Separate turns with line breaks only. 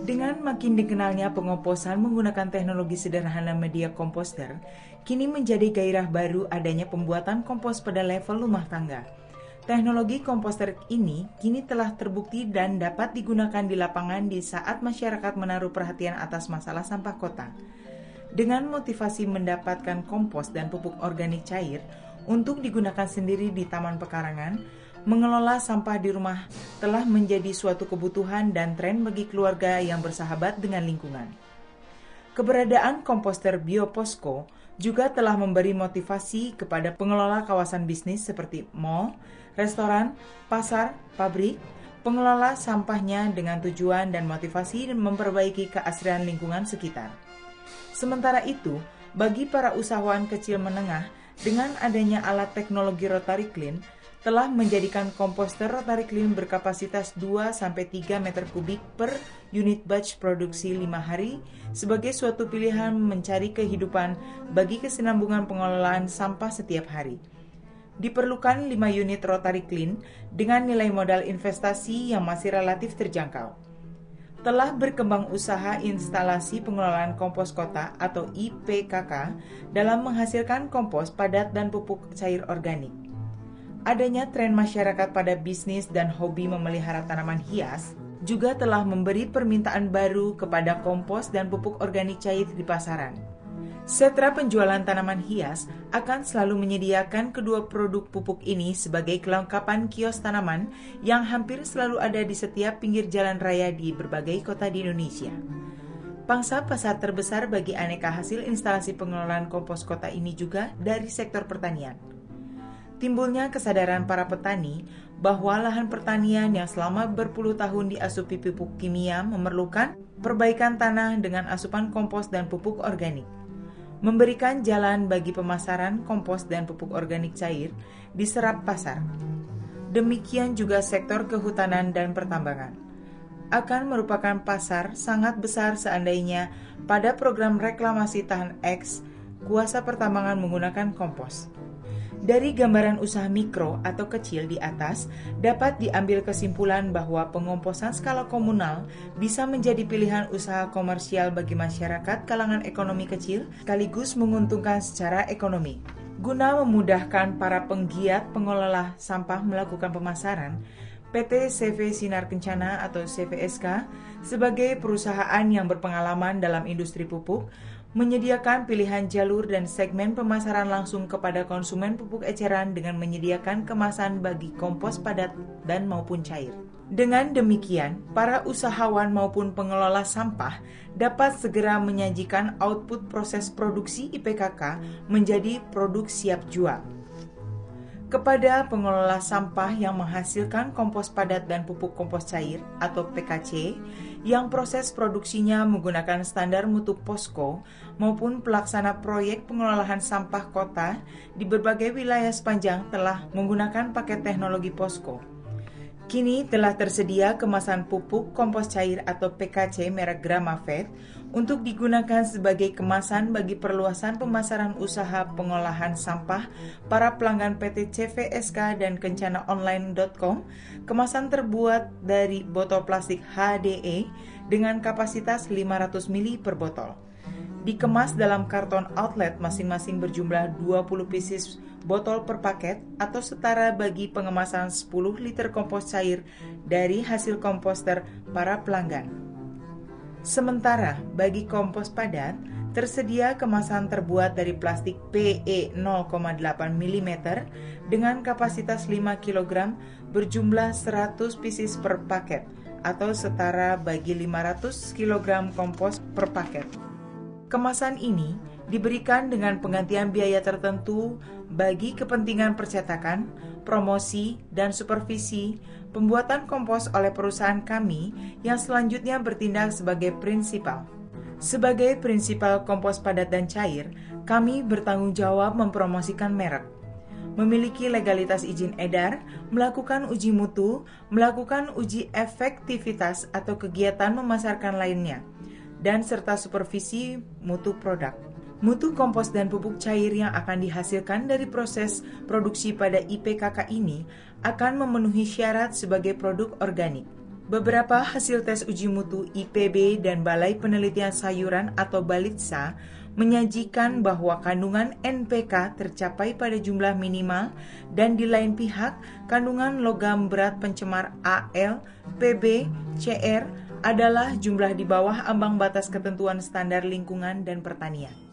Dengan makin dikenalnya pengomposan menggunakan teknologi sederhana media komposter, kini menjadi gairah baru adanya pembuatan kompos pada level rumah tangga. Teknologi komposter ini kini telah terbukti dan dapat digunakan di lapangan di saat masyarakat menaruh perhatian atas masalah sampah kota. Dengan motivasi mendapatkan kompos dan pupuk organik cair untuk digunakan sendiri di taman pekarangan, mengelola sampah di rumah telah menjadi suatu kebutuhan dan tren bagi keluarga yang bersahabat dengan lingkungan. Keberadaan komposter Bioposko juga telah memberi motivasi kepada pengelola kawasan bisnis seperti mal, restoran, pasar, pabrik, pengelola sampahnya dengan tujuan dan motivasi memperbaiki keasrian lingkungan sekitar. Sementara itu, bagi para usahawan kecil menengah, dengan adanya alat teknologi Rotary Clean, telah menjadikan komposter Rotary Clean berkapasitas 2-3 meter kubik per unit batch produksi 5 hari sebagai suatu pilihan mencari kehidupan bagi kesinambungan pengelolaan sampah setiap hari. Diperlukan 5 unit Rotary Clean dengan nilai modal investasi yang masih relatif terjangkau. Telah berkembang usaha instalasi pengelolaan kompos kota atau IPKK dalam menghasilkan kompos padat dan pupuk cair organik. Adanya tren masyarakat pada bisnis dan hobi memelihara tanaman hias juga telah memberi permintaan baru kepada kompos dan pupuk organik cair di pasaran. Sentra penjualan tanaman hias akan selalu menyediakan kedua produk pupuk ini sebagai kelengkapan kios tanaman yang hampir selalu ada di setiap pinggir jalan raya di berbagai kota di Indonesia. Pangsa pasar terbesar bagi aneka hasil instalasi pengelolaan kompos kota ini juga dari sektor pertanian. Timbulnya kesadaran para petani bahwa lahan pertanian yang selama berpuluh tahun diasupi pupuk kimia memerlukan perbaikan tanah dengan asupan kompos dan pupuk organik. Memberikan jalan bagi pemasaran kompos dan pupuk organik cair diserap pasar. Demikian juga sektor kehutanan dan pertambangan. Akan merupakan pasar sangat besar seandainya pada program reklamasi tahan X, kuasa pertambangan menggunakan kompos. Dari gambaran usaha mikro atau kecil di atas, dapat diambil kesimpulan bahwa pengomposan skala komunal bisa menjadi pilihan usaha komersial bagi masyarakat kalangan ekonomi kecil, sekaligus menguntungkan secara ekonomi. Guna memudahkan para penggiat pengelola sampah melakukan pemasaran, PT CV Sinar Kencana atau CVSK sebagai perusahaan yang berpengalaman dalam industri pupuk menyediakan pilihan jalur dan segmen pemasaran langsung kepada konsumen pupuk eceran dengan menyediakan kemasan bagi kompos padat dan maupun cair. Dengan demikian, para usahawan maupun pengelola sampah dapat segera menyajikan output proses produksi IPKK menjadi produk siap jual. Kepada pengelola sampah yang menghasilkan kompos padat dan pupuk kompos cair atau PKC yang proses produksinya menggunakan standar mutu POSCO maupun pelaksana proyek pengelolaan sampah kota di berbagai wilayah sepanjang telah menggunakan paket teknologi POSCO. Kini telah tersedia kemasan pupuk kompos cair atau PKC merek Gramafed untuk digunakan sebagai kemasan bagi perluasan pemasaran usaha pengolahan sampah para pelanggan PT CVSK dan kencanaonline.com. Kemasan terbuat dari botol plastik HDE dengan kapasitas 500 ml per botol. Dikemas dalam karton outlet masing-masing berjumlah 20 pieces botol per paket atau setara bagi pengemasan 10 liter kompos cair dari hasil komposter para pelanggan. Sementara bagi kompos padat, tersedia kemasan terbuat dari plastik PE 0,8 mm dengan kapasitas 5 kg berjumlah 100 pieces per paket atau setara bagi 500 kg kompos per paket. Kemasan ini diberikan dengan penggantian biaya tertentu bagi kepentingan percetakan, promosi, dan supervisi pembuatan kompos oleh perusahaan kami yang selanjutnya bertindak sebagai prinsipal. Sebagai prinsipal kompos padat dan cair, kami bertanggung jawab mempromosikan merek, memiliki legalitas izin edar, melakukan uji mutu, melakukan uji efektivitas atau kegiatan memasarkan lainnya, dan serta supervisi mutu produk. Mutu kompos dan pupuk cair yang akan dihasilkan dari proses produksi pada IPKK ini akan memenuhi syarat sebagai produk organik. Beberapa hasil tes uji mutu IPB dan Balai Penelitian Sayuran atau Balitsa menyajikan bahwa kandungan NPK tercapai pada jumlah minimal dan di lain pihak kandungan logam berat pencemar Al, Pb, Cr adalah jumlah di bawah ambang batas ketentuan standar lingkungan dan pertanian.